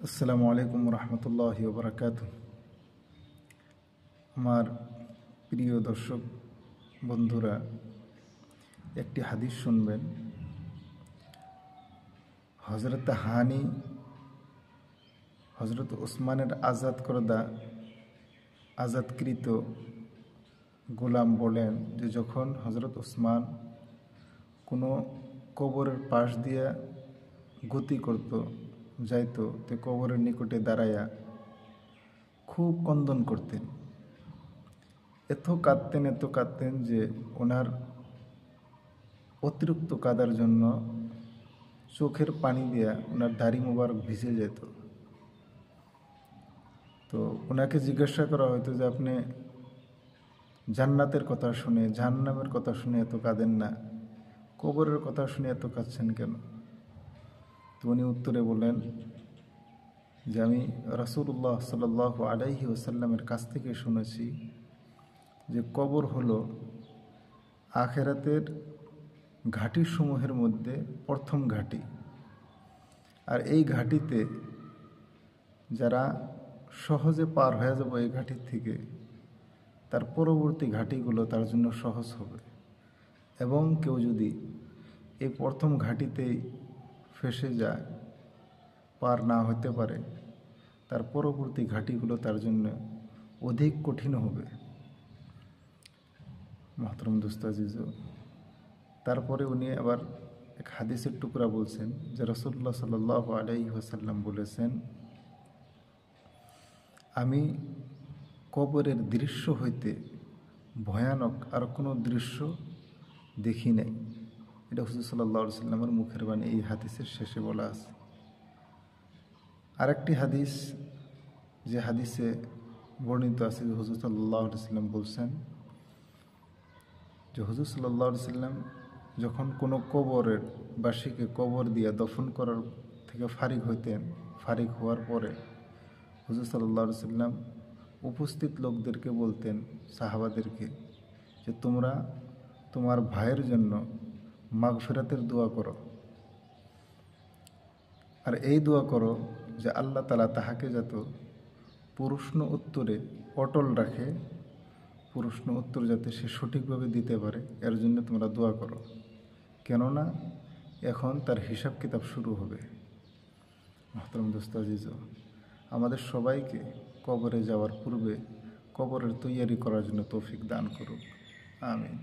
আসসালামু আলাইকুম রহমতুল্লাহি ওয়া বারাকাতুহু। আমার প্রিয় দর্শক বন্ধুরা, একটি হাদিস শুনবেন। হজরত হানি হজরত ওসমানের আজাদকৃত গোলাম বলেন যে যখন হজরত ওসমান কোনো কবরের পাশ দিয়া গতি করত যাইতো, তো কবরের নিকটে দাঁড়াইয়া খুব ক্রন্দন করতেন। এত কাঁদতেন যে ওনার অতিরিক্ত কাঁদার জন্য চোখের পানি দিয়া ওনার দাড়ি মোবারক ভিজে যেত। তো ওনাকে জিজ্ঞাসা করা হতো যে আপনি জান্নাতের কথা শুনে, জাহান্নামের কথা শুনে এত কাঁদেন না, কবরের কথা শুনে এত কাঁদছেন কেন? তো উনি উত্তরে বললেন যে আমি রাসূলুল্লাহ সাল্লাল্লাহু আলাইহি ওয়াসাল্লামের কাছ থেকে শুনেছি যে কবর হলো আখিরাতের ঘাঁটিসমূহের মধ্যে প্রথম ঘাঁটি। আর এই ঘাঁটিতে যারা সহজে পার হয়ে যাবে এই ঘাঁটির থেকে, তার পরবর্তী ঘাঁটিগুলো তার জন্য সহজ হবে। এবং কেউ যদি এই প্রথম ঘাঁটিতেই ফেঁসে যায়, পার না হতে পারে, তার পরবর্তী ঘাঁটিগুলো তার জন্য অধিক কঠিন হবে। মহতরম দোস্ত আজিজ, তারপরে উনি আবার এক হাদিসের টুকরা বলছেন যে রাসূলুল্লাহ সাল্লাল্লাহু আলাইহি ওয়াসাল্লাম বলেছেন, আমি কবরের দৃশ্য হইতে ভয়ানক আর কোনো দৃশ্য দেখি নাই। এটা হুজুর সাল্লাল্লাহু আলাইহি ওয়াসাল্লামের মুখের বাণী, এই হাদিসের শেষে বলা আছে। আরেকটি হাদিস, যে হাদিসে বর্ণিত আছে যে হুজুর সাল্লাল্লাহু আলাইহি ওয়াসাল্লাম বলছেন যে হুজুর সাল্লাল্লাহু আলাইহি ওয়াসাল্লাম যখন কোনো কবরের বাসীকে কবর দিয়ে দফন করার থেকে ফারিগ হওয়ার পরে হুজুর সাল্লাল্লাহু আলাইহি ওয়াসাল্লাম উপস্থিত লোকদেরকে বলতেন, সাহাবাদেরকে, যে তোমরা তোমার ভাইয়ের জন্য মাগফিরাতের দোয়া করো, আর এই দোয়া করো যে আল্লাহ তাআলা তাহাকে যাতে প্রশ্ন উত্তরে অটল রাখে, প্রশ্ন উত্তর যাতে সে সঠিকভাবে দিতে পারে, এর জন্য তোমরা দোয়া করো, কেননা এখন তার হিসাব কিতাব শুরু হবে। মহতরম দোস্ত আজিজ, আমাদের সবাইকে কবরে যাওয়ার পূর্বে কবরের তৈয়ারি করার জন্য তৌফিক দান করুক। আমিন।